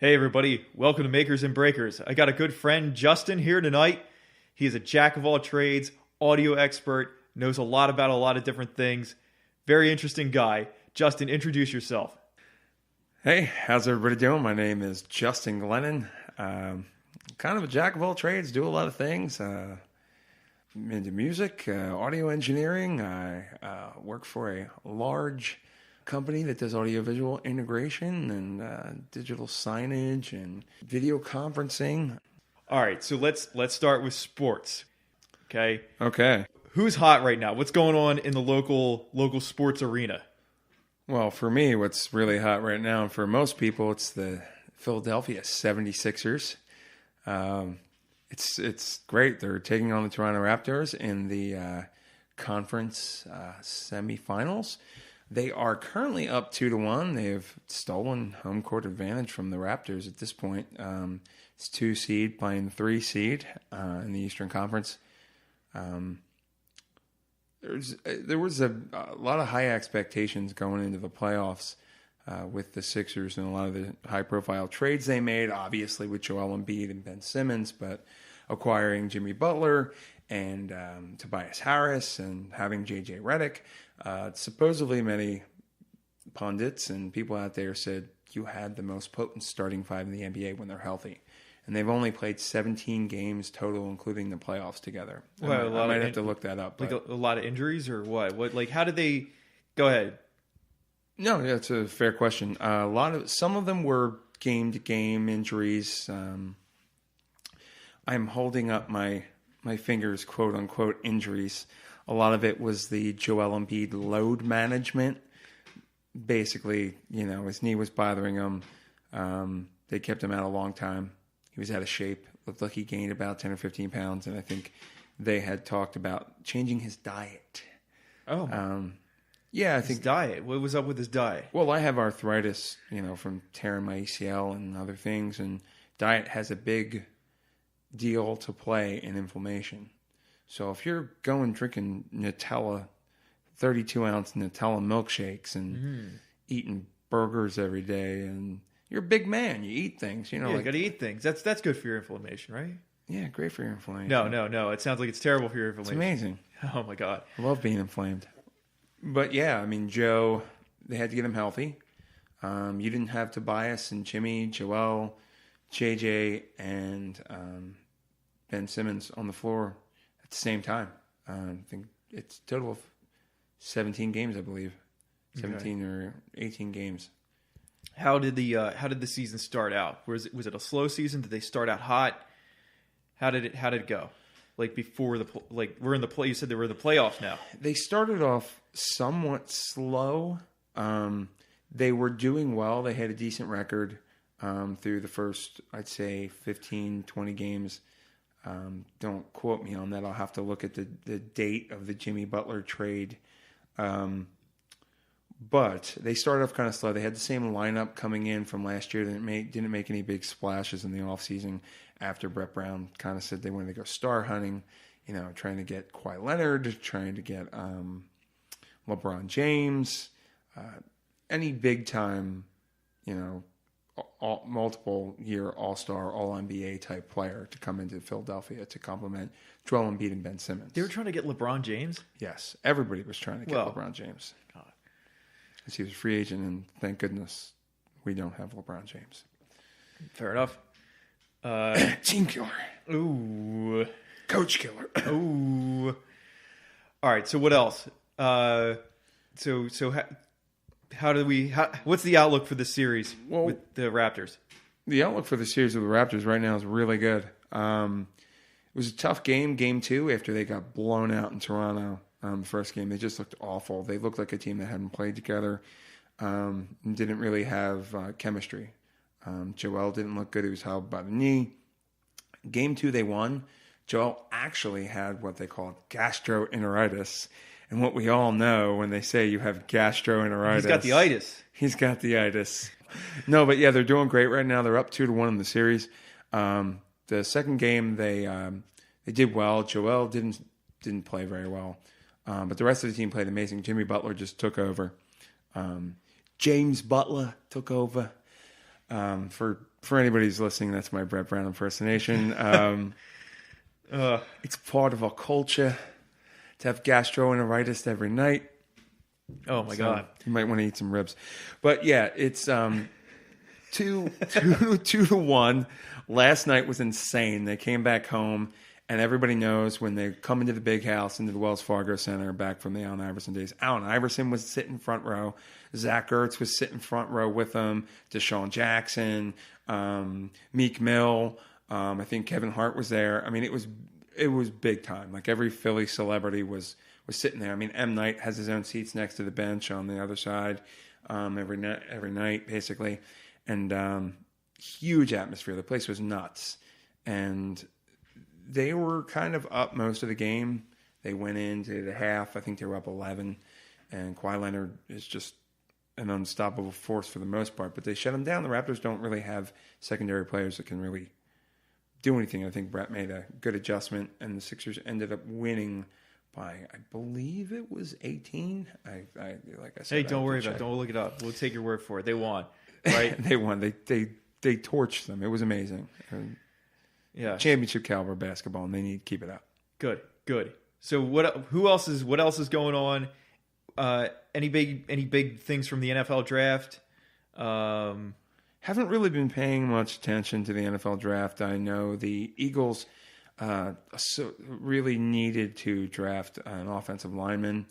Hey everybody, welcome to Makers and Breakers. I got a good friend, Justin, here tonight. He is a jack of all trades, audio expert, knows a lot about a lot of different things. Very interesting guy. Justin, introduce yourself. Hey, how's everybody doing? My name is Justin Glennon. Kind of a jack of all trades, do a lot of things. I'm into music, audio engineering. I work for a large company that does audiovisual integration and digital signage and video conferencing. All right, so let's start with sports. Okay? Okay. Who's hot right now? What's going on in the local sports arena? Well, for me, what's really hot right now, and for most people, it's the Philadelphia 76ers. It's great. They're taking on the Toronto Raptors in the conference semifinals. They are currently up 2-1. They've stolen home court advantage from the Raptors at this point. It's 2 seed playing the 3 seed in the Eastern Conference. There was a lot of high expectations going into the playoffs with the Sixers and a lot of the high-profile trades they made, obviously with Joel Embiid and Ben Simmons, but acquiring Jimmy Butler and Tobias Harris and having J.J. Redick. Supposedly many pundits and people out there said you had the most potent starting 5 in the NBA when they're healthy. And they've only played 17 games total, including the playoffs together. Well, I might have to look that up. Like a lot of injuries or what? Like how did they... Go ahead. No, yeah, it's a fair question. Some of them were game-to-game injuries. I'm holding up my fingers, quote-unquote, injuries. A lot of it was the Joel Embiid load management. Basically, his knee was bothering him. They kept him out a long time. He was out of shape. Looked like he gained about 10 or 15 pounds, and I think they had talked about changing his diet. Oh. Yeah, I His think... diet. What was up with his diet? Well, I have arthritis, from tearing my ACL and other things, and diet has a big deal to play in inflammation. So if you're drinking Nutella, 32-ounce Nutella milkshakes and eating burgers every day, and you're a big man, you eat things, you got to eat things. That's good for your inflammation, right? Yeah, great for your inflammation. No. It sounds like it's terrible for your inflammation. It's amazing. Oh my God. I love being inflamed. But yeah, Joe, they had to get him healthy. You didn't have Tobias and Jimmy, Joel, JJ, and Ben Simmons on the floor at the same time. I think it's a total of 17 games, I believe. 17 or 18 games. How did the season start out? Was it a slow season? Did they start out hot? How did it go? Like before we're in the play. You said they were in the playoffs now. They started off somewhat slow. They were doing well. They had a decent record through the first, I'd say, 15, 20 games. Don't quote me on that. I'll have to look at the date of the Jimmy Butler trade. But they started off kind of slow. They had the same lineup coming in from last year. Didn't make any big splashes in the offseason after Brett Brown kind of said they wanted to go star hunting, trying to get Kawhi Leonard, trying to get LeBron James, any big-time, multiple-year All-Star, All-NBA type player to come into Philadelphia to complement Joel Embiid and Ben Simmons. They were trying to get LeBron James? Yes. Everybody was trying to get LeBron James. God. Because he was a free agent, and thank goodness we don't have LeBron James. Fair enough. Team killer. Ooh. Coach killer. Ooh. All right, so what else? What's the outlook for the series with the Raptors? The outlook for the series with the Raptors right now is really good. It was a tough game 2, after they got blown out in Toronto. The first game, they just looked awful. They looked like a team that hadn't played together, and didn't really have chemistry. Joel didn't look good. He was held by the knee. Game 2, they won. Joel actually had what they call gastroenteritis. And what we all know when they say you have gastroenteritis. He's got the itis. He's got the itis. No, but yeah, they're doing great right now. They're up 2-1 in the series. The second game, they did well. Joel didn't play very well. But the rest of the team played amazing. Jimmy Butler just took over. James Butler took over. For anybody who's listening, that's my Brett Brown impersonation. It's part of our culture to have gastroenteritis every night. Oh my God! You might want to eat some ribs, but yeah, it's 2-1. Last night was insane. They came back home, and everybody knows when they come into the big house, into the Wells Fargo Center, back from the Allen Iverson days. Allen Iverson was sitting front row. Zach Ertz was sitting front row with them. Deshaun Jackson, Meek Mill. I think Kevin Hart was there. I mean, it was big time. Like every Philly celebrity was sitting there. I mean, M. Night has his own seats next to the bench on the other side every night, basically. And huge atmosphere. The place was nuts. And they were kind of up most of the game. They went into the half. I think they were up 11. And Kawhi Leonard is just an unstoppable force for the most part. But they shut him down. The Raptors don't really have secondary players that can really do anything. I think Brett made a good adjustment. And the Sixers ended up winning by, I believe it was 18. Like I said, hey, don't worry about it. Don't look it up. We'll take your word for it. They won, right? They won. They torched them. It was amazing. Yeah, championship caliber basketball, and they need to keep it up. Good. So what else is going on? Any big things from the NFL draft? Haven't really been paying much attention to the NFL draft. I know the Eagles really needed to draft an offensive lineman.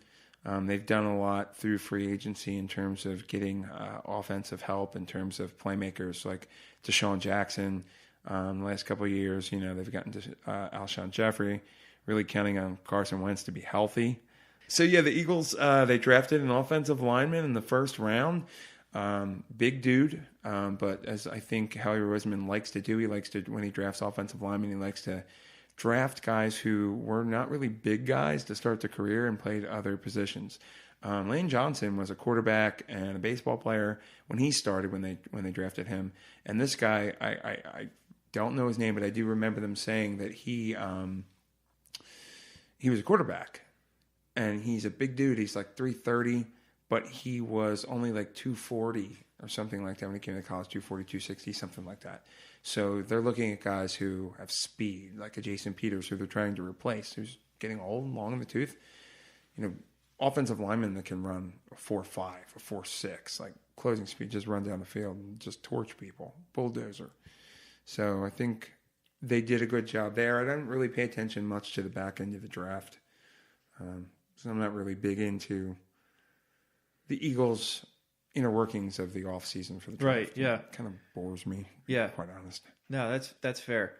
They've done a lot through free agency in terms of getting offensive help, in terms of playmakers like Deshaun Jackson. The last couple of years, they've gotten to Alshon Jeffrey, really counting on Carson Wentz to be healthy. So, yeah, the Eagles, they drafted an offensive lineman in the first round. Big dude, but as I think Howie Roseman likes to do, he likes to, when he drafts offensive linemen, he likes to draft guys who were not really big guys to start their career and played other positions. Lane Johnson was a quarterback and a baseball player when he started, when they drafted him. And this guy, I don't know his name, but I do remember them saying that he was a quarterback. And he's a big dude. He's like 330, but he was only like 240 or something like that when he came to college, 240, 260, something like that. So they're looking at guys who have speed, like a Jason Peters, who they're trying to replace, who's getting old, long in the tooth. Offensive linemen that can run a 4.5, a 4.6, like closing speed, just run down the field and just torch people, bulldozer. So I think they did a good job there. I don't really pay attention much to the back end of the draft. So I'm not really big into the Eagles' inner workings of the offseason for the draft. Right, yeah. It kind of bores me, yeah. To be quite honest. No, that's fair.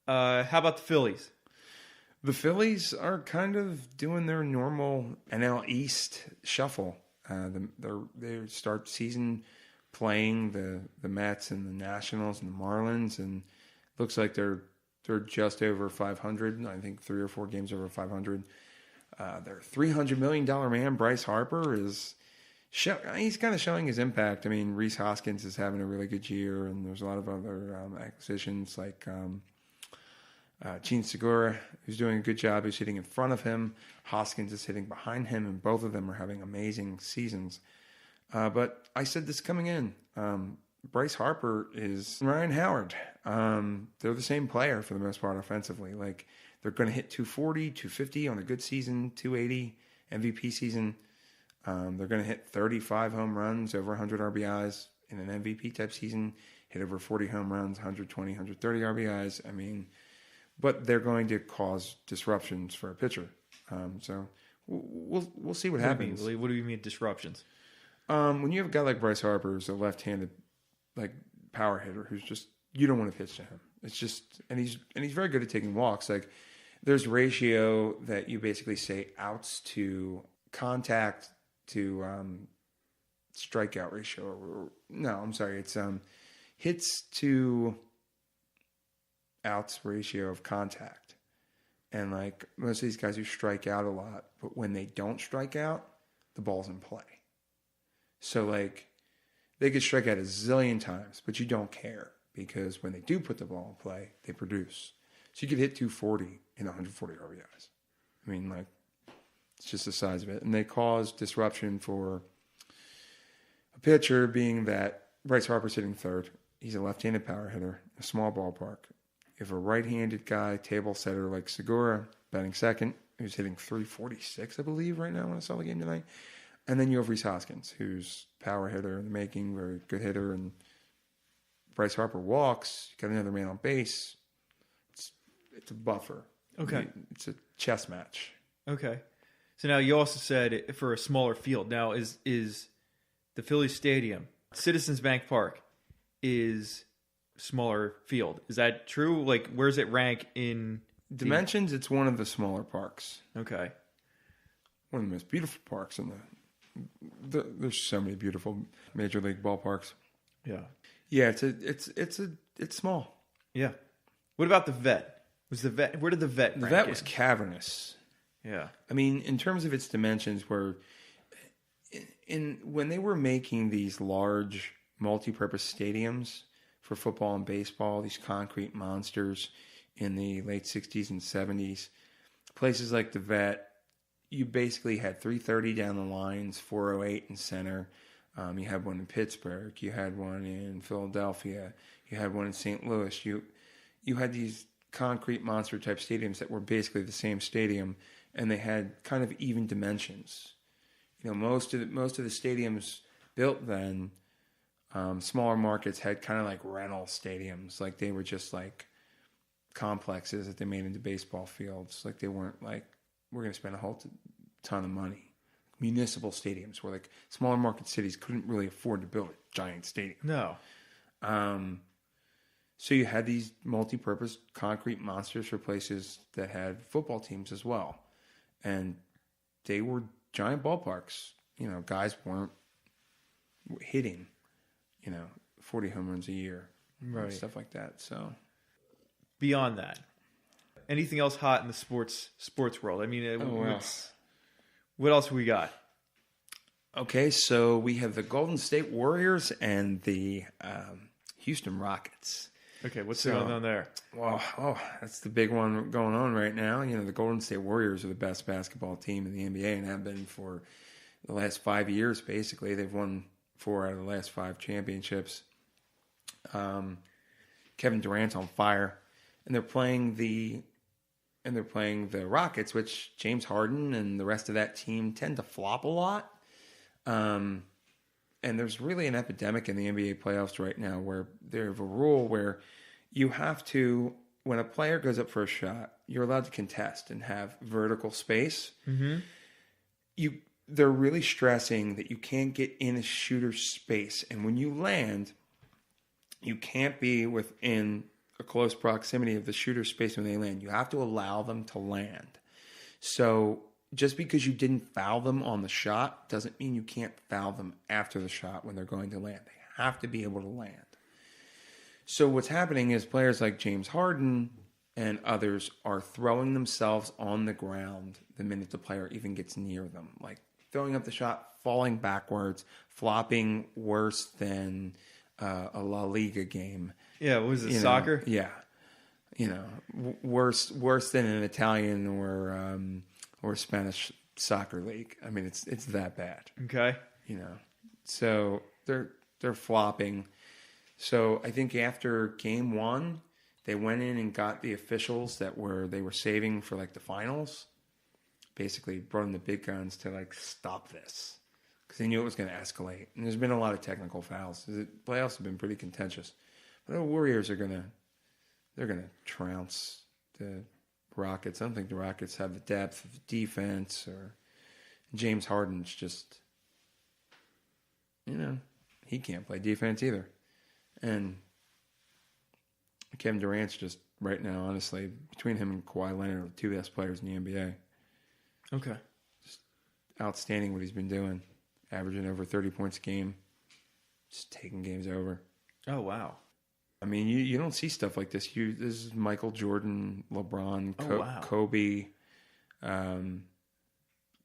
How about the Phillies? The Phillies are kind of doing their normal NL East shuffle. They start season playing the Mets and the Nationals and the Marlins, and looks like they're just over 500. I think 3 or 4 games over 500. Their $300 million man, Bryce Harper, he's kind of showing his impact. I mean, Rhys Hoskins is having a really good year, and there's a lot of other acquisitions like Gene Segura, who's doing a good job. Who's hitting in front of him. Hoskins is hitting behind him, and both of them are having amazing seasons. But I said this coming in. Bryce Harper is Ryan Howard. They're the same player for the most part offensively. Like, they're going to hit 240, 250 on a good season, 280 MVP season. They're going to hit 35 home runs, over 100 RBIs in an MVP type season, hit over 40 home runs, 120, 130 RBIs. I mean, but they're going to cause disruptions for a pitcher. So we'll see what happens. What do you mean disruptions? When you have a guy like Bryce Harper, who's a left-handed like power hitter, who's just, you don't want to pitch to him. It's just, and he's very good at taking walks. Like, there's ratio that you basically say outs to contact to strikeout ratio. No, I'm sorry. It's hits to outs ratio of contact. And like most of these guys who strike out a lot, but when they don't strike out, the ball's in play. So like they could strike out a zillion times, but you don't care because when they do put the ball in play, they produce. So you could hit 240 in 140 RBIs. I mean, like, it's just the size of it. And they cause disruption for a pitcher, being that Bryce Harper's hitting third. he's a left-handed power hitter, a small ballpark. You have a right-handed guy, table setter like Segura, batting second, who's hitting 346, I believe, right now when I saw the game tonight. And then you have Rhys Hoskins, who's power hitter in the making, very good hitter. And Bryce Harper walks. You got another man on base. It's a buffer. Okay. It's a chess match. Okay. So now you also said for a smaller field. Now is the Phillies Stadium, Citizens Bank Park, is smaller field. Is that true? Like, where's it rank in dimensions? It's one of the smaller parks. Okay. One of the most beautiful parks in there's so many beautiful major league ballparks. Yeah. Yeah, it's small. Yeah. What about the vet? Where did the vet rank? The vet was cavernous. Yeah. I mean, in terms of its dimensions, when they were making these large multi-purpose stadiums for football and baseball, these concrete monsters in the late 60s and 70s, places like the vet, you basically had 330 down the lines, 408 in center. You had one in Pittsburgh. You had one in Philadelphia. You had one in St. Louis. You had these concrete monster type stadiums that were basically the same stadium, and they had kind of even dimensions. You know, most of the stadiums built then, smaller markets had kind of like rental stadiums, like they were just like complexes that they made into baseball fields. Like they weren't like, we're going to spend a whole ton of money. Municipal stadiums where like smaller market cities couldn't really afford to build a giant stadium. No. So you had these multi-purpose concrete monsters for places that had football teams as well. And they were giant ballparks. You know, guys weren't hitting, 40 home runs a year. Right. And stuff like that. So beyond that, anything else hot in the sports world? I mean, what else we got? Okay, so we have the Golden State Warriors and the Houston Rockets. Okay, what's going on there? Well, that's the big one going on right now. You know, the Golden State Warriors are the best basketball team in the NBA and have been for the last 5 years, basically. They've won 4 out of the last 5 championships. Kevin Durant's on fire. And they're playing the Rockets, which James Harden and the rest of that team tend to flop a lot. And there's really an epidemic in the NBA playoffs right now where they have a rule where you have to, when a player goes up for a shot, you're allowed to contest and have vertical space. Mm-hmm. They're really stressing that you can't get in a shooter's space. And when you land, you can't be within a close proximity of the shooter's space when they land. You have to allow them to land. So just because you didn't foul them on the shot doesn't mean you can't foul them after the shot when they're going to land. They have to be able to land. So what's happening is players like James Harden and others are throwing themselves on the ground the minute the player even gets near them. Like throwing up the shot, falling backwards, flopping worse than a La Liga game. Yeah, what was it, soccer? Yeah. Worse than an Italian or Spanish soccer league. I mean, it's that bad. Okay. So they're flopping. So I think after game 1, they went in and got the officials they were saving for like the finals. Basically brought in the big guns to like stop this because they knew it was going to escalate. And there's been a lot of technical fouls. The playoffs have been pretty contentious. But the Warriors they're gonna trounce the Rockets. I don't think the Rockets have the depth of defense, or James Harden's just, he can't play defense either. And Kevin Durant's just right now, honestly, between him and Kawhi Leonard, the 2 best players in the NBA. Okay. Just outstanding what he's been doing, averaging over 30 points a game, just taking games over. Oh, wow. I mean, you don't see stuff like this. This is Michael Jordan, LeBron, Kobe,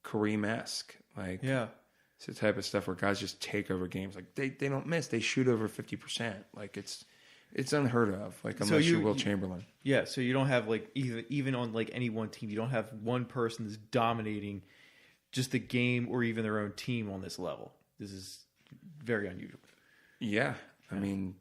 Kareem-esque. Like, yeah, it's the type of stuff where guys just take over games. Like they don't miss. They shoot over 50%. Like it's unheard of. Like unless you're Will Chamberlain. Yeah. So you don't have like even on like any one team, you don't have one person that's dominating just the game or even their own team on this level. This is very unusual. Yeah. I mean,